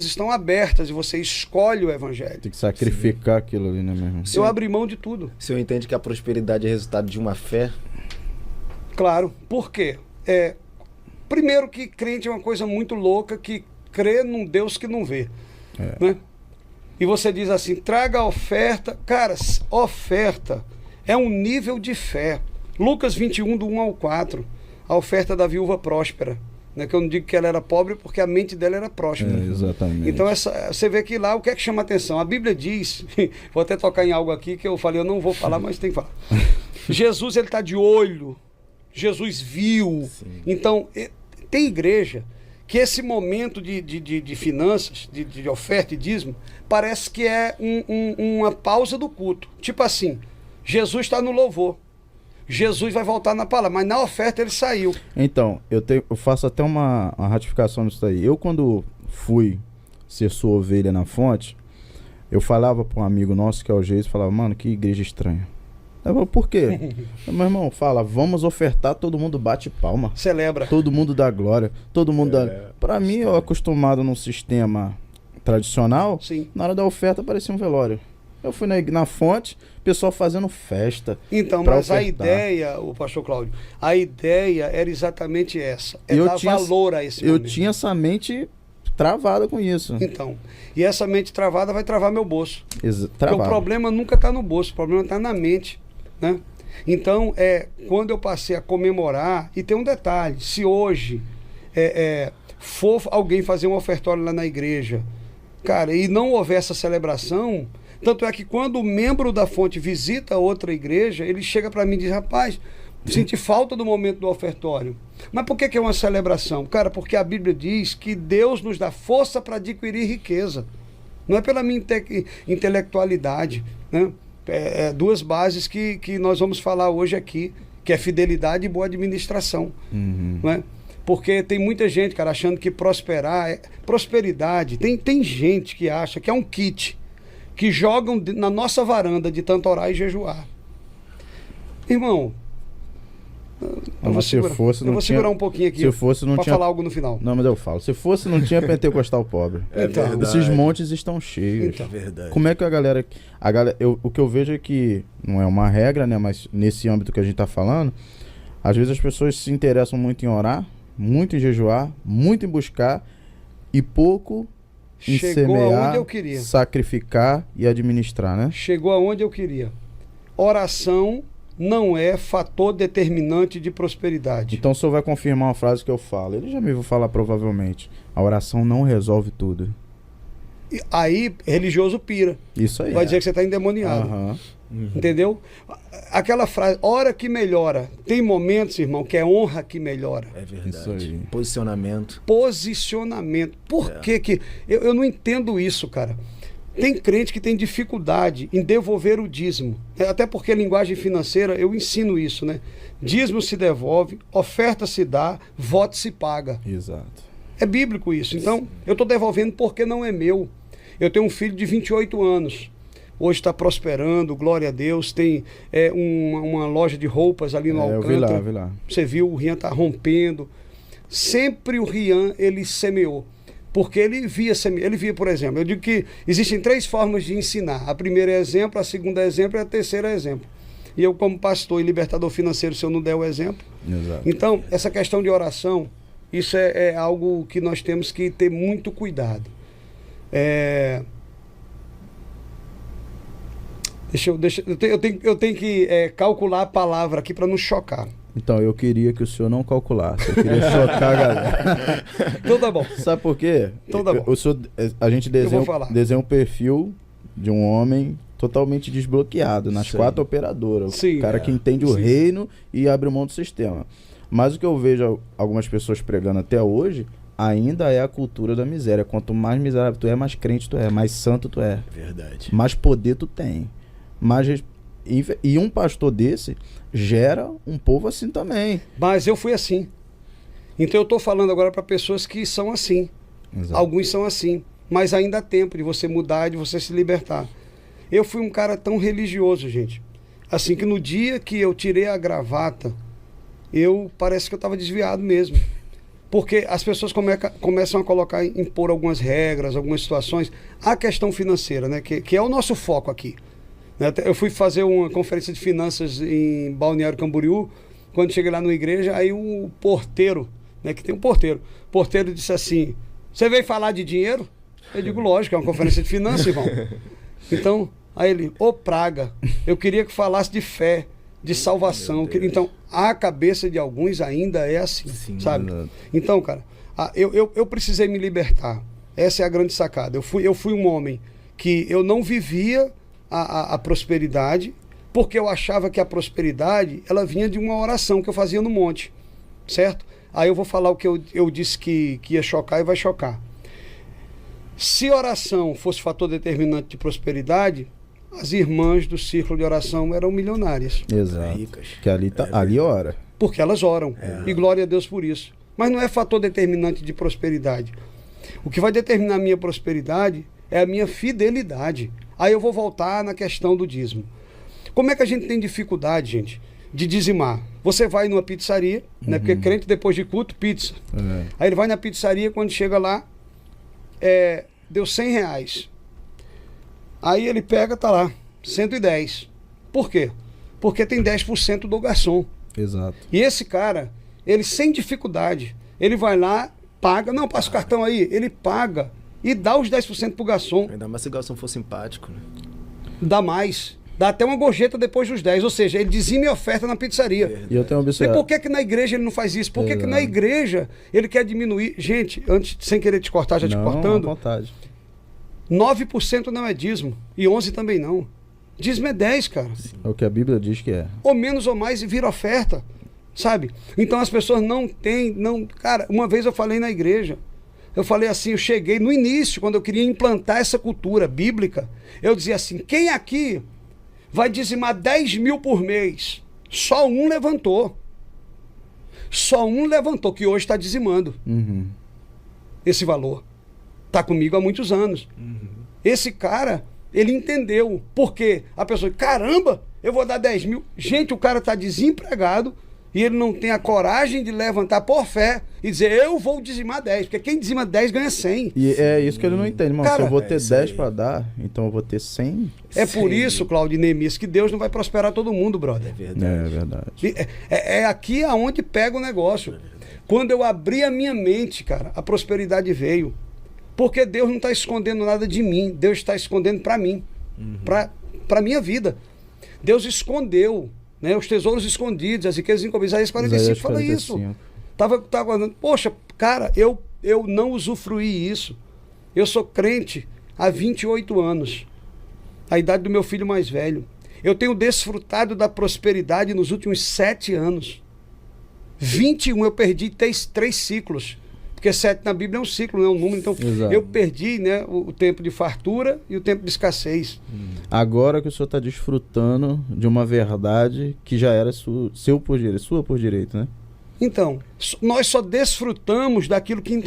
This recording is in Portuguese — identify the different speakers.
Speaker 1: estão abertas e você escolhe o evangelho.
Speaker 2: Tem que sacrificar aquilo ali, né, meu irmão?
Speaker 1: Eu abri mão de tudo.
Speaker 3: O senhor entende que a prosperidade é resultado de uma fé?
Speaker 1: Claro. Por quê? Primeiro que crente é uma coisa muito louca, que crê num Deus que não vê. Né? E você diz assim, traga a oferta. Cara, oferta é um nível de fé. Lucas 21, do 1 ao 4. A oferta da viúva próspera. Né? Que eu não digo que ela era pobre porque a mente dela era próspera.
Speaker 2: Exatamente.
Speaker 1: Então você vê que lá o que é que chama atenção? A Bíblia diz, vou até tocar em algo aqui que eu falei, eu não vou falar, mas tem que falar. Jesus, ele está de olho. Jesus viu. Sim. Então, tem igreja que esse momento de finanças, de oferta e dízimo, parece que é uma pausa do culto. Tipo assim, Jesus está no louvor. Jesus vai voltar na palavra, mas na oferta ele saiu.
Speaker 2: Então, eu faço até uma ratificação nisso aí. Eu, quando fui ser sua ovelha na fonte, eu falava para um amigo nosso, que é o Geis, falava, mano, que igreja estranha. Eu falei, por quê? Meu irmão, fala, vamos ofertar, todo mundo bate palma.
Speaker 1: Celebra.
Speaker 2: Todo mundo dá glória, todo mundo dá... Pra mim, eu acostumado num sistema tradicional,
Speaker 1: sim,
Speaker 2: na hora da oferta parecia um velório. Eu fui na fonte, pessoal fazendo festa.
Speaker 1: Então, mas ofertar. A ideia, o pastor Cláudio, a ideia era exatamente essa. Dar valor a esse momento.
Speaker 2: Eu tinha essa mente travada com isso.
Speaker 1: Então, e essa mente travada vai travar meu bolso. Porque o problema nunca está no bolso, o problema está na mente. Né? Então, quando eu passei a comemorar, e tem um detalhe, se hoje for alguém fazer um ofertório lá na igreja, cara, e não houver essa celebração, tanto é que quando o membro da fonte visita outra igreja, ele chega para mim e diz, rapaz, senti falta do momento do ofertório. Mas por que é uma celebração? Cara, porque a Bíblia diz que Deus nos dá força para adquirir riqueza. Não é pela minha intelectualidade, né? Duas bases que nós vamos falar hoje aqui, que é fidelidade e boa administração. Não é? Porque tem muita gente, cara, achando que prosperar prosperidade. Tem gente que acha que é um kit, que jogam na nossa varanda de tanto orar e jejuar. Irmão, eu vou segurar um pouquinho aqui para falar algo no final.
Speaker 2: Não, mas eu falo. Se fosse, não tinha pentecostal pobre.
Speaker 3: Verdade.
Speaker 2: Esses montes estão cheios.
Speaker 1: Então,
Speaker 3: verdade.
Speaker 2: Como é que a galera... o que eu vejo é que, não é uma regra, né? Mas nesse âmbito que a gente tá falando, às vezes as pessoas se interessam muito em orar, muito em jejuar, muito em buscar e pouco em semear,
Speaker 1: aonde eu queria.
Speaker 2: Sacrificar e administrar, né?
Speaker 1: Chegou aonde eu queria. Oração não é fator determinante de prosperidade.
Speaker 2: Então o senhor vai confirmar uma frase que eu falo. Ele já me viu falar provavelmente. A oração não resolve tudo.
Speaker 1: E aí, religioso pira.
Speaker 2: Isso aí.
Speaker 1: Vai dizer que você está endemoniado. Entendeu? Aquela frase, hora que melhora. Tem momentos, irmão, que é honra que melhora.
Speaker 3: É verdade.
Speaker 2: Isso aí.
Speaker 3: Posicionamento.
Speaker 1: Por que eu não entendo isso, cara. Tem crente que tem dificuldade em devolver o dízimo. Até porque linguagem financeira, eu ensino isso, né? Dízimo se devolve, oferta se dá, voto se paga.
Speaker 2: Exato.
Speaker 1: É bíblico isso. Então, eu estou devolvendo porque não é meu. Eu tenho um filho de 28 anos. Hoje está prosperando, glória a Deus. Tem uma loja de roupas ali no Alcântara.
Speaker 2: Eu vi lá.
Speaker 1: Você viu, o Rian está rompendo. Sempre o Rian, ele semeou. Porque ele via, por exemplo, eu digo que existem 3 formas de ensinar. A primeira é exemplo, a segunda é exemplo e a terceira é exemplo. E eu, como pastor e libertador financeiro, se eu não der o exemplo.
Speaker 2: Exato.
Speaker 1: Então, essa questão de oração, isso é algo que nós temos que ter muito cuidado. Eu tenho que calcular a palavra aqui para não chocar.
Speaker 2: Então, eu queria que o senhor não calculasse. Eu queria chocar a galera.
Speaker 1: Então tá bom.
Speaker 2: Sabe por quê?
Speaker 1: Então tá bom.
Speaker 2: A gente desenha um perfil de um homem totalmente desbloqueado nas 4 operadoras.
Speaker 1: Sim,
Speaker 2: o cara que entende o reino e abre mão do sistema. Mas o que eu vejo algumas pessoas pregando até hoje, ainda é a cultura da miséria. Quanto mais miserável tu é, mais crente tu é, mais santo tu é.
Speaker 3: Verdade.
Speaker 2: Mais poder tu tem. E um pastor desse gera um povo assim também.
Speaker 1: Mas eu fui assim. Então eu estou falando agora para pessoas que são assim.
Speaker 2: Exato.
Speaker 1: Alguns são assim. Mas ainda há tempo de você mudar, de você se libertar. Eu fui um cara tão religioso, gente. Assim que no dia que eu tirei a gravata, parece que eu estava desviado mesmo. Porque as pessoas começam a impor algumas regras, algumas situações. A questão financeira, né? Que é o nosso foco aqui. Né? Eu fui fazer uma conferência de finanças em Balneário Camboriú. Quando cheguei lá na igreja, aí o porteiro, né? Que tem um porteiro. O porteiro disse assim: você veio falar de dinheiro? Eu digo, lógico, é uma conferência de finanças, irmão. Então, aí ele, ô praga, eu queria que falasse de fé, de salvação. Então, a cabeça de alguns ainda é assim, sim, sabe? Então, cara, eu precisei me libertar. Essa é a grande sacada. Eu fui um homem que eu não vivia a prosperidade, porque eu achava que a prosperidade, ela vinha de uma oração que eu fazia no monte, certo? Aí eu vou falar o que eu disse que ia chocar e vai chocar. Se oração fosse fator determinante de prosperidade, as irmãs do círculo de oração eram milionárias.
Speaker 2: Exato. Que ali ora.
Speaker 1: Porque elas oram. E glória a Deus por isso. Mas não é fator determinante de prosperidade. O que vai determinar a minha prosperidade é a minha fidelidade. Aí eu vou voltar na questão do dízimo. Como é que a gente tem dificuldade, gente, de dizimar? Você vai numa pizzaria, né? Porque crente depois de culto, pizza. Aí ele vai na pizzaria, quando chega lá, deu R$100. Aí ele pega, tá lá, 110. Por quê? Porque tem 10% do garçom.
Speaker 2: Exato.
Speaker 1: E esse cara, ele sem dificuldade, ele vai lá, paga, não, passa o cartão aí, ele paga e dá os 10% pro garçom.
Speaker 3: Ainda mais se o garçom for simpático, né?
Speaker 1: Dá mais. Dá até uma gorjeta depois dos 10, ou seja, ele dizime oferta na pizzaria.
Speaker 2: E eu tenho observado.
Speaker 1: E por que na igreja ele não faz isso? Por que na igreja ele quer diminuir? Gente, antes, sem querer te cortar, já te cortando,
Speaker 2: à vontade.
Speaker 1: 9% não é dízimo, e 11% também não. Dízimo é 10, cara.
Speaker 2: É o que a Bíblia diz que é.
Speaker 1: Ou menos ou mais e vira oferta, sabe? Então as pessoas não têm, Cara, uma vez eu falei na igreja, eu falei assim, eu cheguei no início, quando eu queria implantar essa cultura bíblica, eu dizia assim, quem aqui vai dizimar 10 mil por mês? Só um levantou. Só um levantou, que hoje está dizimando esse valor. Está comigo há muitos anos. Esse cara, ele entendeu. Porque a pessoa, caramba, eu vou dar 10 mil. Gente, o cara está desempregado e ele não tem a coragem de levantar por fé e dizer, eu vou dizimar 10. Porque quem dizima 10 ganha 100.
Speaker 2: E é isso que ele não entende, mano. Cara, se eu vou ter 10 para dar, então eu vou ter 100.
Speaker 1: É por isso, Cláudio e Neemias, que Deus não vai prosperar todo mundo, brother.
Speaker 2: É verdade.
Speaker 1: É aqui aonde pega o negócio. Quando eu abri a minha mente, cara, a prosperidade veio. Porque Deus não está escondendo nada de mim. Deus está escondendo para mim. Para minha vida. Deus escondeu, né, os tesouros escondidos, as riquezas encobertas. Isaías 45 fala isso. Tava falando, poxa, cara, eu não usufruí isso. Eu sou crente há 28 anos. A idade do meu filho mais velho. Eu tenho desfrutado da prosperidade nos últimos 7 anos. 21 eu perdi 3 ciclos. Porque 7 na Bíblia é um ciclo, não é um número. Então, eu perdi, né, o tempo de fartura e o tempo de escassez.
Speaker 2: Agora que o senhor está desfrutando de uma verdade que já era sua por direito, né?
Speaker 1: Então, nós só desfrutamos daquilo que entendemos.